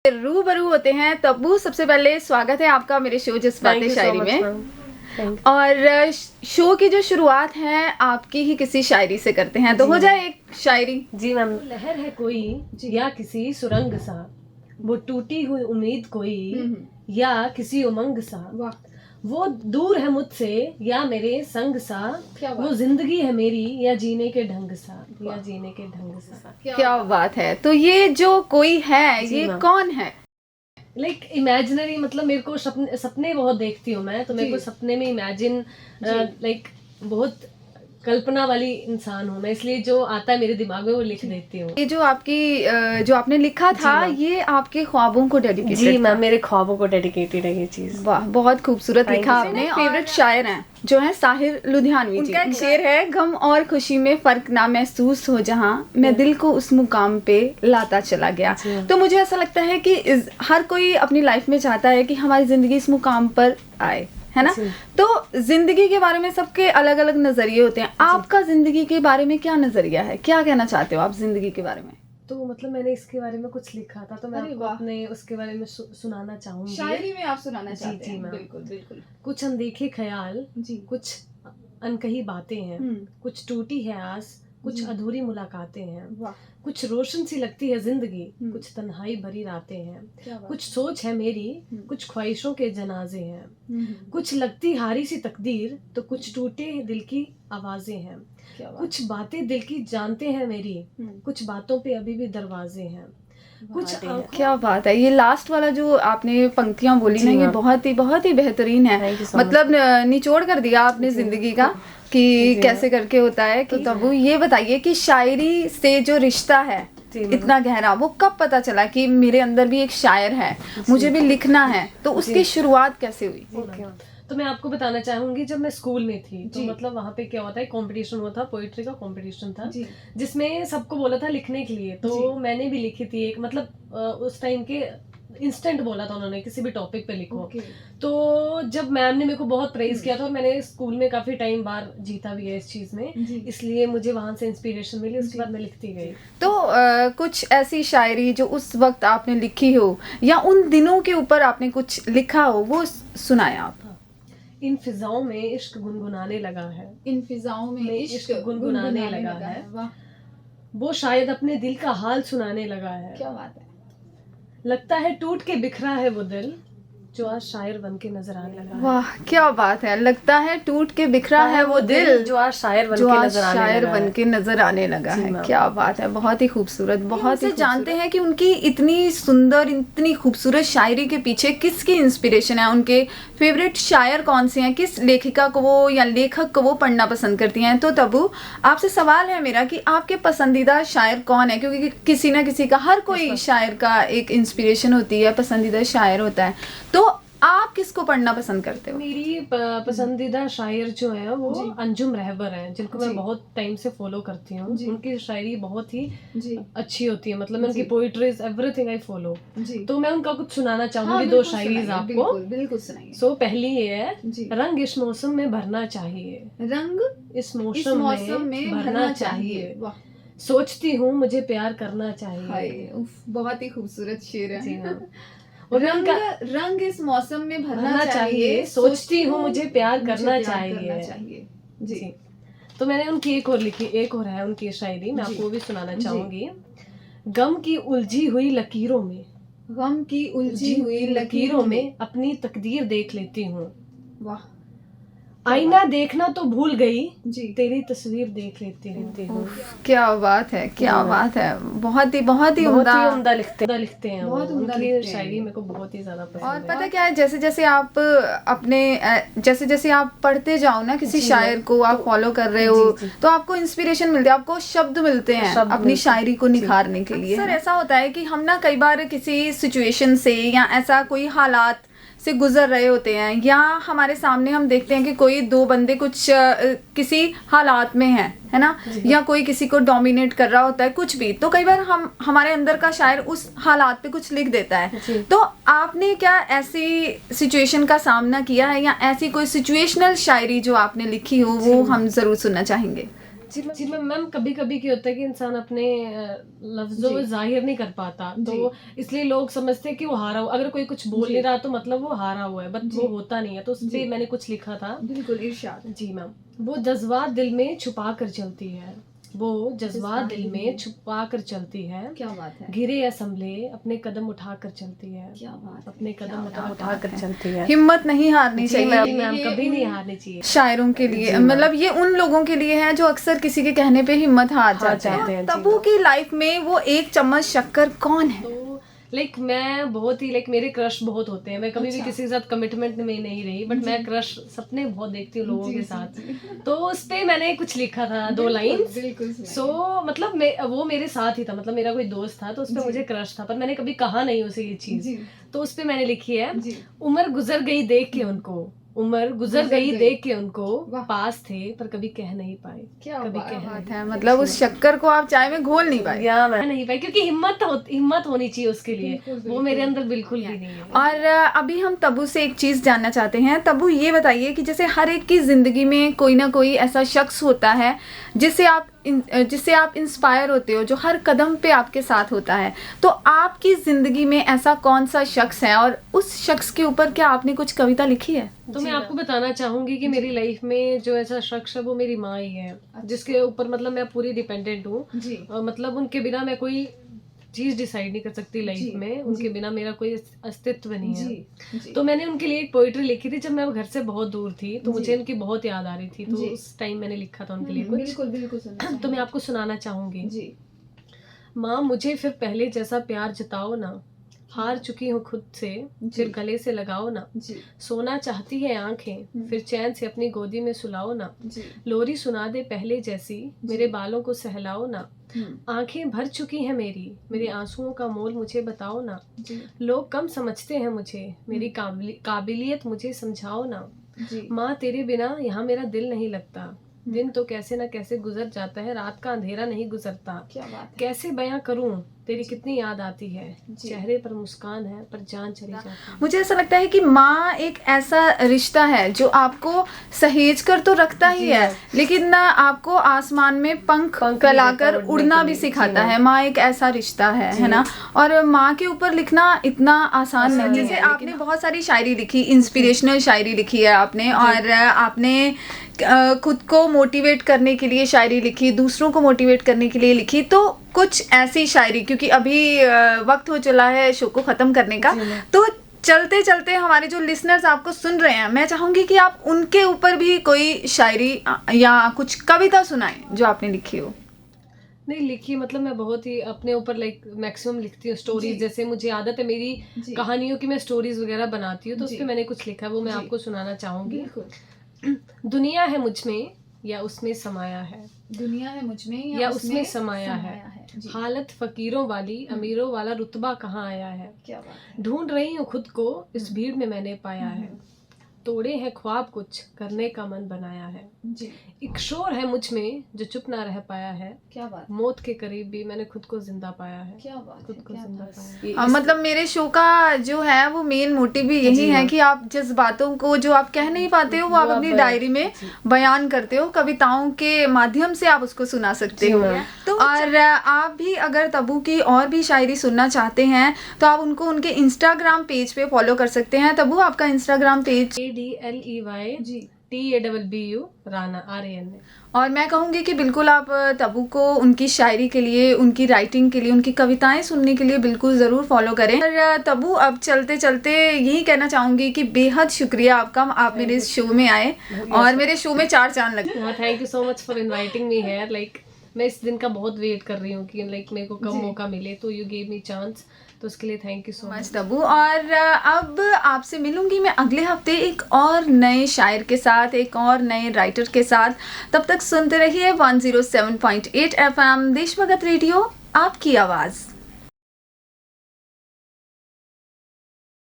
रूबरू होते हैं। तब्बू, सबसे पहले स्वागत है आपका मेरे शो जज्बाते शायरी में। और शो की जो शुरुआत है आपकी ही किसी शायरी से करते हैं, तो हो जाए एक शायरी। जी मैम। लहर है कोई या किसी सुरंग सा, वो टूटी हुई उम्मीद कोई या किसी उमंग सा, वो दूर है मुझसे या मेरे संग सा, वो जिंदगी है मेरी या जीने के ढंग सा, या जीने के ढंग सा। क्या बात है। तो ये जो कोई है ये कौन है? लाइक इमेजिनरी, मतलब मेरे को सपने बहुत देखती हूँ मैं, तो मेरे को सपने में इमेजिन लाइक बहुत कल्पना वाली इंसान हूँ मैं, इसलिए जो आता है मेरे दिमाग में वो लिख देती हूँ। ये जो आपकी जो आपने लिखा था ये आपके ख्वाबों को डेडिकेटेड? जी मैम, मेरे ख्वाबों को डेडिकेटेड है ये चीज। वाह, बहुत खूबसूरत लिखा आपने। फेवरेट शायर हैं जो है साहिर लुधियानवी जी। उनका एक शेर है, गम और खुशी में फर्क ना महसूस हो जहां, मैं दिल को उस मुकाम पे लाता चला गया। तो मुझे ऐसा लगता है कि हर कोई अपनी लाइफ में चाहता है कि हमारी जिंदगी इस मुकाम पर आए, है ना। तो जिंदगी के बारे में सबके अलग अलग नजरिए होते हैं। आपका जिंदगी के बारे में क्या नजरिया है, क्या कहना चाहते हो आप जिंदगी के बारे में? तो मतलब मैंने इसके बारे में कुछ लिखा था, तो मैं आपको अपने उसके बारे में सुनाना चाहूंगी। शायरी में आप सुनाना चाहते हैं? बिल्कुल बिल्कुल। कुछ अनदेखे ख्याल जी, कुछ अनकही बातें हैं, कुछ टूटी है आस, कुछ अधूरी मुलाकातें हैं, कुछ रोशन सी लगती है जिंदगी, कुछ तन्हाई भरी रातें हैं, कुछ सोच है मेरी, कुछ ख्वाहिशों के जनाजे हैं, कुछ लगती हारी सी तकदीर, तो कुछ टूटे दिल की आवाजें हैं, कुछ बातें दिल की जानते हैं मेरी, कुछ बातों पे अभी भी दरवाजे हैं, कुछ। क्या बात है। ये लास्ट वाला जो आपने पंक्तियां बोली ना, ये बहुत ही बेहतरीन है। मतलब निचोड़ कर दिया आपने जिंदगी का कि कैसे करके होता है। तो तब ये बताइए कि शायरी से जो रिश्ता है इतना गहरा, वो कब पता चला कि मेरे अंदर भी एक शायर है, मुझे भी लिखना है, तो उसकी शुरुआत कैसे हुई? तो मैं आपको बताना चाहूंगी, जब मैं स्कूल में थी तो मतलब वहाँ पे क्या होता है, कंपटीशन हुआ था, पोइट्री का कंपटीशन था जिसमें सबको बोला था लिखने के लिए। तो मैंने भी लिखी थी एक, मतलब उस टाइम के इंस्टेंट बोला था उन्होंने, किसी भी टॉपिक पे लिखो। तो जब मैम ने मेरे को बहुत प्रेज किया था, और मैंने स्कूल में काफी टाइम बार जीता भी है इस चीज में, इसलिए मुझे वहां से इंस्पिरेशन मिली। उसके बाद मैं लिखती गई। तो कुछ ऐसी शायरी जो उस वक्त आपने लिखी हो या उन दिनों के ऊपर आपने कुछ लिखा हो, वो सुनाया आप। इन फिजाओं में इश्क गुनगुनाने लगा है, इन फिजाओं में इश्क गुनगुनाने लगा है, वो शायद अपने दिल का हाल सुनाने लगा है। क्या बात है। लगता है टूट के बिखरा है वो दिल, जो आज शायर बन के नजर आने लगा है। वाह, क्या बात है। लगता है टूट के बिखरा है वो दिल, जो आज शायर बन के नजर आने लगा है। क्या बात है, बहुत ही खूबसूरत। बहुत ही जानते हैं कि उनकी इतनी सुंदर, इतनी खूबसूरत शायरी के पीछे किसकी इंस्पिरेशन है, उनके फेवरेट शायर कौन से हैं, किस लेखिका को वो या लेखक को वो पढ़ना पसंद करती हैं। तो तब्बू, आपसे सवाल है मेरा कि आपके पसंदीदा शायर कौन है? क्योंकि किसी ना किसी का, हर कोई शायर का एक इंस्पिरेशन होती है, पसंदीदा शायर होता है। तो आप किसको पढ़ना पसंद करते हो? मेरी पसंदीदा शायर जो है वो अंजुम रहबर हैं, जिनको मैं बहुत टाइम से फॉलो करती हूँ। उनकी शायरी बहुत ही अच्छी होती है, मतलब उनकी पोइट्रीज एवरीथिंग आई फॉलो। तो मैं उनका कुछ सुनाना चाहूंगी, दो शायरीज आपको। बिल्कुल सुनाइए। सो पहली ये है, रंग इस मौसम में भरना चाहिए, रंग इस मौसम में भरना चाहिए, सोचती हूँ मुझे प्यार करना चाहिए। बहुत ही खूबसूरत शेर है। और रंग इस मौसम में भरना चाहिए, सोचती हूँ मुझे प्यार करना चाहिए। जी। तो मैंने उनकी एक और लिखी, एक और है उनकी शायरी, मैं आपको भी सुनाना चाहूंगी। गम की उलझी हुई लकीरों में, गम की उलझी हुई लकीरों में अपनी तकदीर देख लेती हूँ। वाह। आईना देखना तो भूल गई, तेरी तस्वीर देख लेती हूँ। क्या बात है, क्या बात है। बहुत ही उम्दा लिखते हैं। बहुत उम्दा शायरी मेरे को बहुत ही ज्यादा पसंद है। और पता क्या है, जैसे जैसे आप अपने जैसे आप पढ़ते जाओ ना, किसी शायर को आप फॉलो कर रहे हो, तो आपको इंस्पिरेशन मिलती है, आपको शब्द मिलते हैं अपनी शायरी को निखारने के लिए। सर, ऐसा होता है कि हम ना कई बार किसी सिचुएशन से या ऐसा कोई हालात से गुजर रहे होते हैं, या हमारे सामने हम देखते हैं कि कोई दो बंदे कुछ किसी हालात में हैं, है ना, या कोई किसी को डोमिनेट कर रहा होता है, कुछ भी। तो कई बार हमारे अंदर का शायर उस हालात पे कुछ लिख देता है। तो आपने क्या ऐसी सिचुएशन का सामना किया है, या ऐसी कोई सिचुएशनल शायरी जो आपने लिखी हो, वो हम जरूर सुनना चाहेंगे। जी मैम, कभी कभी क्या होता है कि इंसान अपने लफ्जों में जाहिर नहीं कर पाता, तो इसलिए लोग समझते हैं कि वो हारा हुआ। अगर कोई कुछ बोल नहीं रहा तो मतलब वो हारा हुआ है, बट वो होता नहीं है। तो उस पर मैंने कुछ लिखा था। बिल्कुल इरशाद। जी मैम, वो जज्बात दिल में छुपा कर चलती है, वो जज्बात दिल में छुपा कर चलती है। क्या बात है। घिरे या संभले अपने कदम उठा कर चलती है। क्या बात। अपने कदम उठा कर चलती है। हिम्मत नहीं हारनी चाहिए मैम, कभी नहीं हारनी चाहिए। शायरों के लिए, मतलब ये उन लोगों के लिए है जो अक्सर किसी के कहने पे हिम्मत हार जाते हैं। तब्बू की लाइफ में वो एक चम्मच शक्कर कौन है? तो मैं बहुत ही मेरे क्रश बहुत होते हैं। मैं कभी भी किसी के साथ कमिटमेंट में नहीं रही, बट मैं क्रश सपने बहुत देखती हूँ लोगों के साथ। तो उस पे मैंने कुछ लिखा था, 2 लाइन। सो मतलब वो मेरे साथ ही था, मतलब मेरा कोई दोस्त था, तो उस पे मुझे क्रश था, पर मैंने कभी कहा नहीं उसे ये चीज। तो उस पे मैंने लिखी है, उम्र गुजर गई देख के उनको, उम्र गुजर गई देख के उनको, पास थे पर कभी कह नहीं पाए। क्या कभी बात है, मतलब उस शक्कर को आप चाय में घोल नहीं पाए। नहीं पाए, क्योंकि हिम्मत होनी चाहिए उसके लिए। वो मेरे अंदर बिल्कुल भी नहीं है। और अभी हम तब्बू से एक चीज जानना चाहते हैं। तब्बू, ये बताइए कि जैसे हर एक की जिंदगी में कोई ना कोई ऐसा शख्स होता है जिससे आप इंस्पायर होते हो, जो हर कदम पे आपके साथ होता है। तो आपकी जिंदगी में ऐसा कौन सा शख्स है, और उस शख्स के ऊपर क्या आपने कुछ कविता लिखी है? तो मैं आपको बताना चाहूंगी कि मेरी लाइफ में जो ऐसा शख्स है वो मेरी माँ ही है, जिसके ऊपर मतलब मैं पूरी डिपेंडेंट हूँ। मतलब उनके बिना मैं कोई चीज डिसाइड नहीं कर सकती लाइफ में। उनके बिना मेरा कोई अस्तित्व नहीं है। तो मैंने उनके लिए एक पोइट्री लिखी थी जब मैं घर से बहुत दूर थी, तो मुझे उनकी बहुत याद आ रही थी। तो उस टाइम मैंने लिखा था उनके लिए कुछ। बिल्कुल तो मैं आपको सुनाना चाहूंगी। माँ, मुझे फिर पहले जैसा प्यार जताओ ना, हार चुकी हूँ खुद से, फिर गले से लगाओ ना। सोना चाहती है आंखें, फिर चैन से अपनी गोदी में सुलाओ ना। लोरी सुना दे पहले जैसी, मेरे बालों को सहलाओ ना। आंखें भर चुकी हैं मेरे आंसुओं का मोल मुझे बताओ ना। लोग कम समझते हैं मुझे, मेरी काबिलियत मुझे समझाओ ना। माँ, तेरे बिना यहाँ मेरा दिल नहीं लगता, दिन तो कैसे न कैसे गुजर जाता है, रात का अंधेरा नहीं गुजरता। क्या बात है। कैसे बयां करूं, तेरी कितनी याद आती है, चेहरे पर मुस्कान है पर जान चली जाती है। मुझे ऐसा लगता है कि माँ एक ऐसा रिश्ता है जो आपको सहेज कर तो रखता ही है, लेकिन आपको आसमान में पंख फैलाकर उड़ना भी सिखाता है। माँ एक ऐसा रिश्ता है ना। और माँ के ऊपर लिखना इतना आसान नहीं है। जैसे आपने बहुत सारी शायरी लिखी, इंस्पिरेशनल शायरी लिखी है आपने, और आपने खुद को मोटिवेट करने के लिए शायरी लिखी, दूसरों को मोटिवेट करने के लिए लिखी। तो कुछ ऐसी शायरी, क्योंकि अभी वक्त हो चला है शो को ख़त्म करने का, तो चलते चलते हमारे जो लिसनर्स आपको सुन रहे हैं, मैं चाहूँगी कि आप उनके ऊपर भी कोई शायरी या कुछ कविता सुनाएं जो आपने लिखी हो। नहीं लिखी, मतलब मैं बहुत ही अपने ऊपर मैक्सिमम लिखती हूँ स्टोरीज। जैसे मुझे आदत है मेरी कहानियों की, मैं स्टोरीज वगैरह बनाती हूँ, तो उस पर मैंने कुछ लिखा है, वो मैं आपको सुनाना चाहूँगी। दुनिया है मुझ में या उसमें समाया है, दुनिया है मुझ में या उसमें समाया है। हालत फकीरों वाली, अमीरों वाला रुतबा कहाँ आया है। क्या बात है। ढूंढ रही हूँ खुद को, इस भीड़ में मैंने पाया है। तोड़े हैं ख्वाब, कुछ करने का मन बनाया है। एक शोर है मुझ में जो चुप ना रह पाया है। क्या बात। मौत के करीब भी मैंने खुद को जिंदा पाया है। क्या बात। खुद को जिंदा पाया। मतलब मेरे शो का जो है वो मेन मोटिव भी यही है कि आप जिस बातों को जो आप कह नहीं पाते हो वो आप अपनी डायरी में बयान करते हो, कविताओं के माध्यम से आप उसको सुना सकते हो। तो और आप भी अगर तब्बू की और भी शायरी सुनना चाहते हैं तो आप उनको उनके इंस्टाग्राम पेज पे फॉलो कर सकते हैं। तब्बू, आपका Instagram page DLEYTABBU Rana RAN। और मैं कहूँगी कि बिल्कुल आप तब्बू को उनकी शायरी के लिए, उनकी राइटिंग के लिए, उनकी कविताएं सुनने के लिए बिल्कुल ज़रूर फॉलो करें। और तब्बू, अब चलते चलते यही कहना चाहूँगी कि बेहद शुक्रिया आपका, आप मेरे इस शो में आए और मेरे शो में 4 चांद लगे। Thank you so much for inviting me here. मैं इस दिन का बहुत वेट कर रही हूँ कि मेरे को कब मौका मिले, तो यू गेव मी चांस, तो उसके लिए thank you so much Tabu. और अब आपसे मिलूंगी मैं अगले हफ्ते एक और नए शायर के साथ, एक और नए राइटर के साथ। तब तक सुनते रहिए 107.8 FM देशभगत रेडियो, आपकी आवाज़।